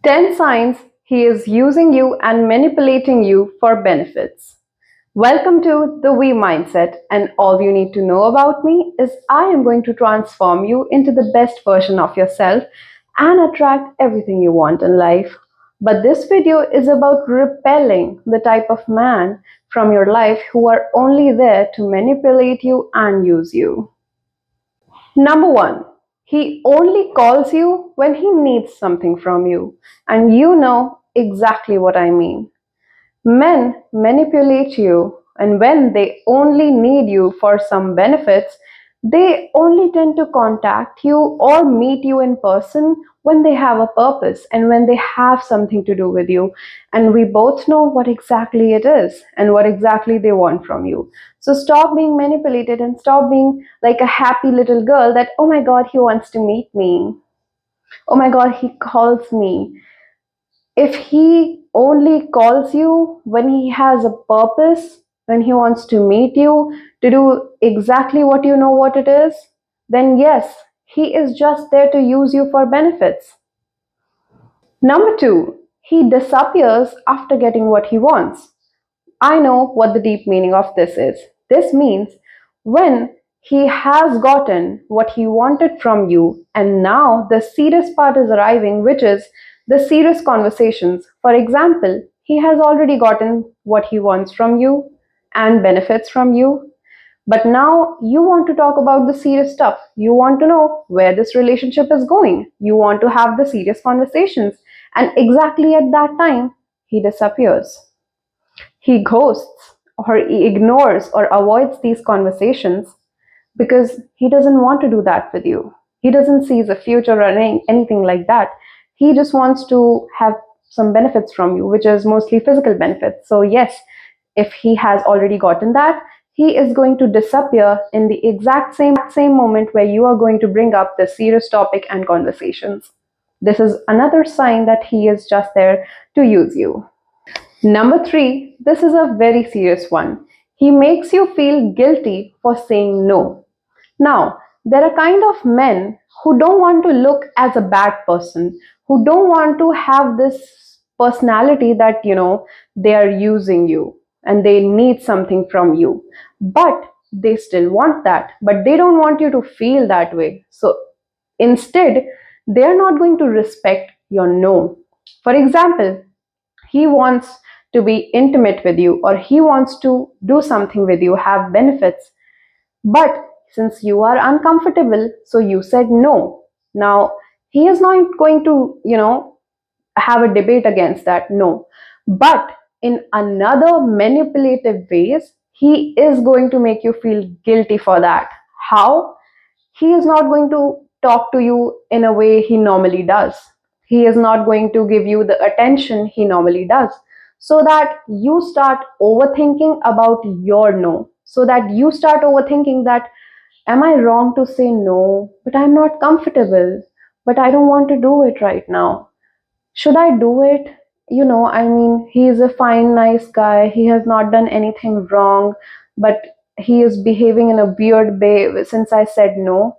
10 signs he is using you and manipulating you for benefits. Welcome to the We Mindset, and all you need to know about me is I am going to transform you into the best version of yourself and attract everything you want in life. But this video is about repelling the type of man from your life who are only there to manipulate you and use you. Number one, he only calls you when he needs something from you. And you know exactly what I mean. Men manipulate you, and when they only need you for some benefits, they only tend to contact you or meet you in person when they have a purpose and when they have something to do with you. And we both know what exactly it is and what exactly they want from you. So stop being manipulated and stop being like a happy little girl that, oh my God, he wants to meet me. Oh my God, he calls me. If he only calls you when he has a purpose, when he wants to meet you to do exactly what you know what it is, then yes, he is just there to use you for benefits. Number two, he disappears after getting what he wants. I know what the deep meaning of this is. This means when he has gotten what he wanted from you, and now the serious part is arriving, which is the serious conversations. For example, he has already gotten what he wants from you and benefits from you. But now you want to talk about the serious stuff. You want to know where this relationship is going. You want to have the serious conversations. And exactly at that time, he disappears. He ghosts or he ignores or avoids these conversations because he doesn't want to do that with you. He doesn't see the future or anything like that. He just wants to have some benefits from you, which is mostly physical benefits. So yes, if he has already gotten that, he is going to disappear in the exact same moment where you are going to bring up the serious topic and conversations. This is another sign that he is just there to use you. Number three, this is a very serious one. He makes you feel guilty for saying no. Now, there are kind of men who don't want to look as a bad person, who don't want to have this personality that, they are using you and they need something from you. But they still want that, but they don't want you to feel that way. So instead, they are not going to respect your no. For example, he wants to be intimate with you or he wants to do something with you, have benefits. But since you are uncomfortable, so you said no. Now, he is not going to, have a debate against that, no. But in another manipulative ways, he is going to make you feel guilty for that. How? He is not going to talk to you in a way he normally does. He is not going to give you the attention he normally does. So that you start overthinking about your no. So that you start overthinking that, am I wrong to say no? But I'm not comfortable. But I don't want to do it right now. Should I do it? He is a fine, nice guy. He has not done anything wrong. But he is behaving in a weird way since I said no.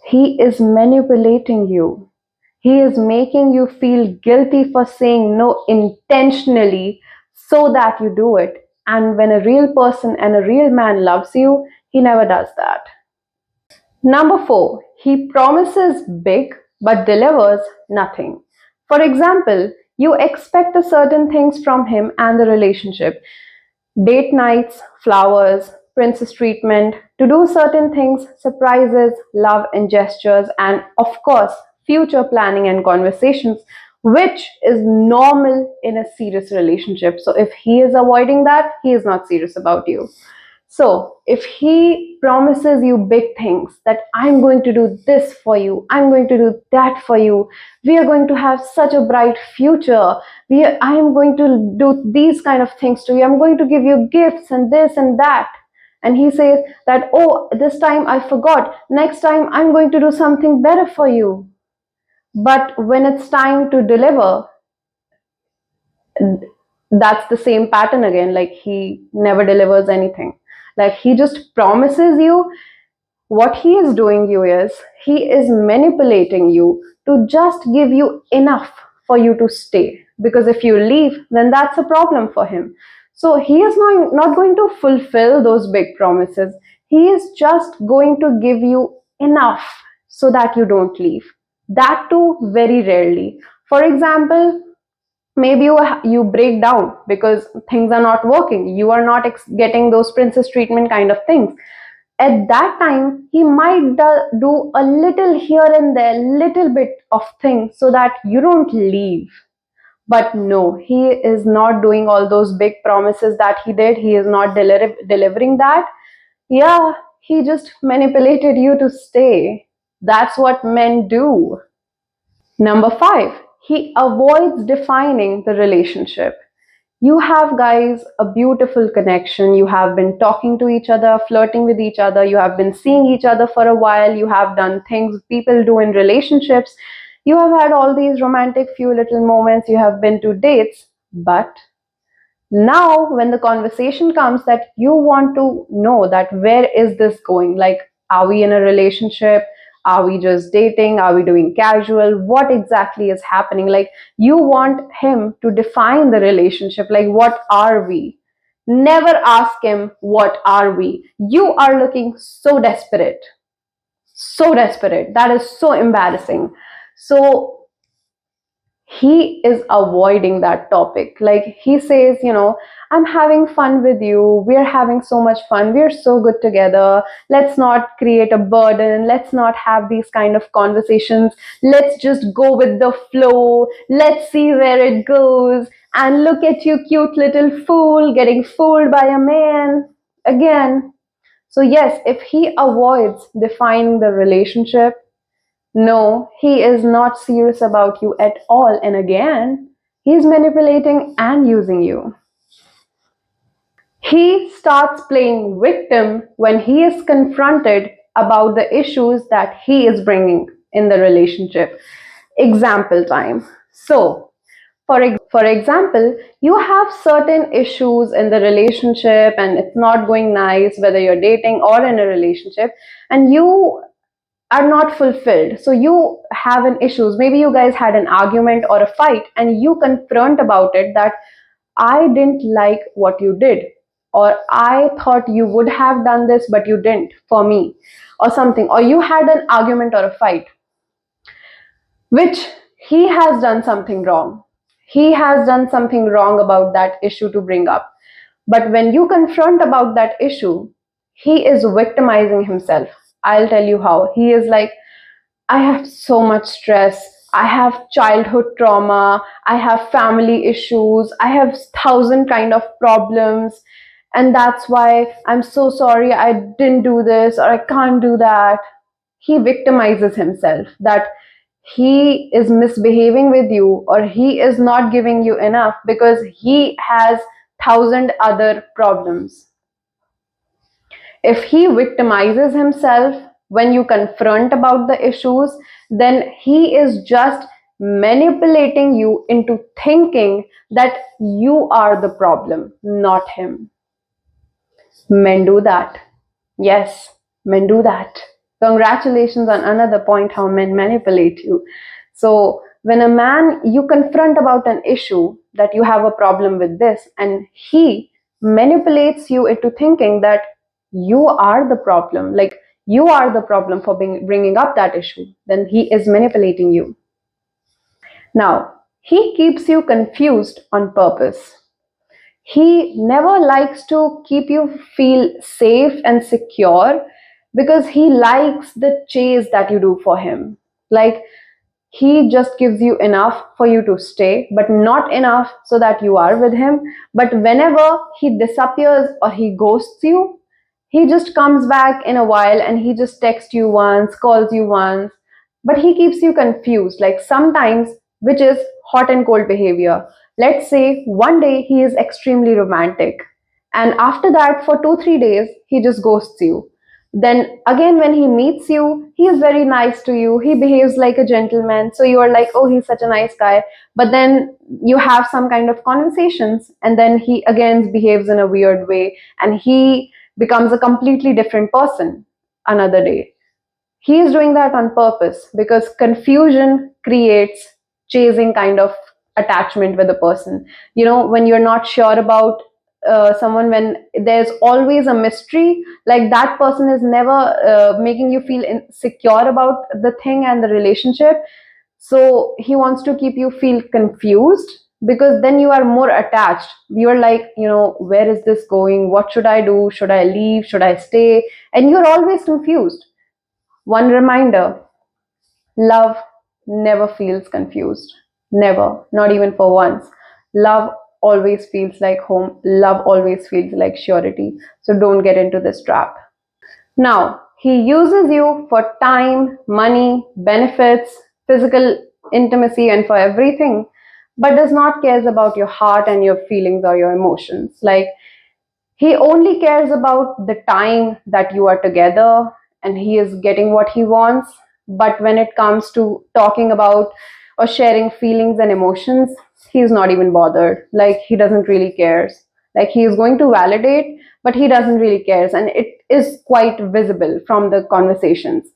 He is manipulating you. He is making you feel guilty for saying no intentionally so that you do it. And when a real person and a real man loves you, he never does that. Number four, he promises big but delivers nothing. For example, you expect a certain things from him and the relationship. Date nights, flowers, princess treatment, to do certain things, surprises, love and gestures, and of course, future planning and conversations, which is normal in a serious relationship. So if he is avoiding that, he is not serious about you. So if he promises you big things that I'm going to do this for you, I'm going to do that for you, we are going to have such a bright future, I am going to do these kind of things to you, I'm going to give you gifts and this and that. And he says that, oh, this time I forgot, next time I'm going to do something better for you. But when it's time to deliver, that's the same pattern again. Like he never delivers anything. Like he just promises you What he is doing you is he is manipulating you to just give you enough for you to stay, because if you leave, then that's a problem for him. So he is not going to fulfill those big promises. He is just going to give you enough so that you don't leave. That too very rarely. For example, maybe you break down because things are not working, you are not getting those princess treatment kind of things. At that time he might do a little here and there, little bit of things so that you don't leave. But no, he is not doing all those big promises that he did. He is not delivering that. Yeah, he just manipulated you to stay. That's what men do. Number 5, he avoids defining the relationship. You have, guys, a beautiful connection. You have been talking to each other, flirting with each other. You have been seeing each other for a while. You have done things people do in relationships. You have had all these romantic few little moments. You have been to dates. But now when the conversation comes that you want to know that where is this going, like, are we in a relationship, are we just dating, are we doing casual, what exactly is happening, like, you want him to define the relationship, like, what are we? Never ask him what are we. You are looking so desperate, so desperate, that is so embarrassing. So he is avoiding that topic. Like, he says, I'm having fun with you, we're having so much fun, we're so good together, let's not create a burden, let's not have these kind of conversations, let's just go with the flow, let's see where it goes, and look at you, cute little fool, getting fooled by a man again. So yes, if he avoids defining the relationship, no, he is not serious about you at all. And again, he's manipulating and using you. He starts playing victim when he is confronted about the issues that he is bringing in the relationship. Example time. So, for example, you have certain issues in the relationship and it's not going nice, whether you're dating or in a relationship, and you are not fulfilled. So you have an issues. Maybe you guys had an argument or a fight and you confront about it that I didn't like what you did, or I thought you would have done this but you didn't for me, or something. Or you had an argument or a fight which he has done something wrong. He has done something wrong about that issue to bring up. But when you confront about that issue, he is victimizing himself. I'll tell you how. He is like, I have so much stress. I have childhood trauma. I have family issues. I have 1,000 kind of problems. And that's why I'm so sorry I didn't do this or I can't do that. He victimizes himself that he is misbehaving with you or he is not giving you enough because he has 1,000 other problems. If he victimizes himself when you confront about the issues, then he is just manipulating you into thinking that you are the problem, not him. Men do that. Yes, men do that. Congratulations on another point how men manipulate you. So when a man, you confront about an issue that you have a problem with this, and he manipulates you into thinking that you are the problem, like you are the problem for bringing up that issue, then he is manipulating you. Now, he keeps you confused on purpose. He never likes to keep you feel safe and secure because he likes the chase that you do for him. Like, he just gives you enough for you to stay, but not enough so that you are with him. But whenever he disappears or he ghosts you, he just comes back in a while and he just texts you once, calls you once, but he keeps you confused. Like, sometimes, which is hot and cold behavior. Let's say one day he is extremely romantic, and after that, for 2 3 days, he just ghosts you. Then again, when he meets you, he is very nice to you, he behaves like a gentleman, so you are like, oh, he's such a nice guy. But then you have some kind of conversations and then he again behaves in a weird way and he becomes a completely different person. another day. He is doing that on purpose because confusion creates chasing kind of attachment with a person. You know, when you're not sure about someone, when there's always a mystery, like that person is never making you feel insecure about the thing and the relationship. So he wants to keep you feel confused, because then you are more attached. You're like, you know, where is this going? What should I do? Should I leave? Should I stay? And you're always confused. One reminder: love never feels confused. Never. Not even for once. Love always feels like home. Love always feels like surety. So don't get into this trap. Now, he uses you for time, money, benefits, physical intimacy, and for everything, but does not cares about your heart and your feelings or your emotions. Like, he only cares about the time that you are together, and he is getting what he wants. But when it comes to talking about or sharing feelings and emotions, he's not even bothered. Like, he doesn't really cares. Like, he is going to validate, but he doesn't really cares, and it is quite visible from the conversations.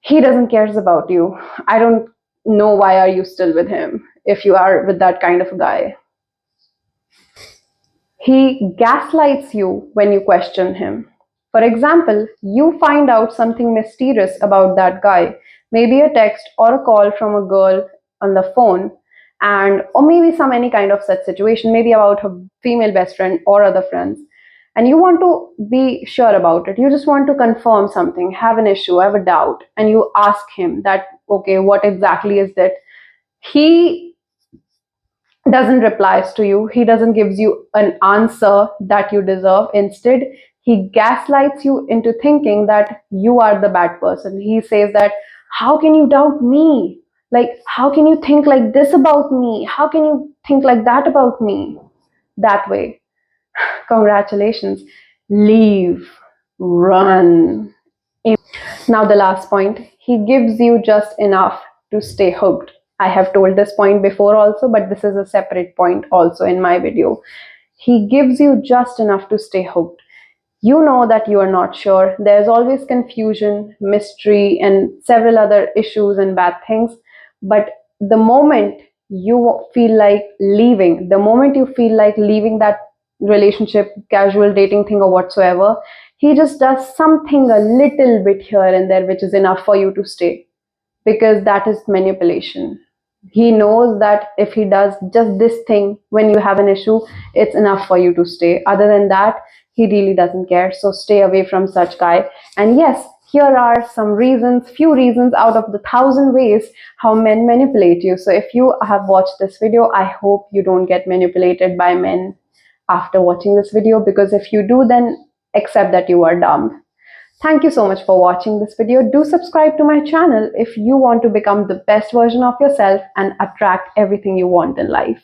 He doesn't cares about you. I don't know why are you still with him if you are with that kind of a guy. He gaslights you when you question him. For example, you find out something mysterious about that guy, maybe a text or a call from a girl on the phone, and or maybe some any kind of such situation, maybe about her female best friend or other friends. And you want to be sure about it. You just want to confirm something, have an issue, have a doubt, and you ask him that, okay, what exactly is that? He doesn't replies to you. He doesn't gives you an answer that you deserve. Instead, he gaslights you into thinking that you are the bad person. He says that, how can you doubt me? Like, how can you think like this about me? How can you think like that about me? That way. Congratulations. Leave. Run. Now, the last point: he gives you just enough to stay hooked. I have told this point before also, but this is a separate point also in my video. He gives you just enough to stay hooked. You know that you are not sure. There's always confusion, mystery, and several other issues and bad things. But the moment you feel like leaving, the moment you feel like leaving that relationship, casual dating thing, or whatsoever, he just does something a little bit here and there which is enough for you to stay, because that is manipulation. He knows that if he does just this thing when you have an issue, it's enough for you to stay. Other than that, he really doesn't care. So stay away from such guy. And yes, here are some reasons, few reasons out of the 1,000 ways how men manipulate you. So if you have watched this video, I hope you don't get manipulated by men after watching this video, because if you do, then accept that you are dumb. Thank you so much for watching this video. Do subscribe to my channel if you want to become the best version of yourself and attract everything you want in life.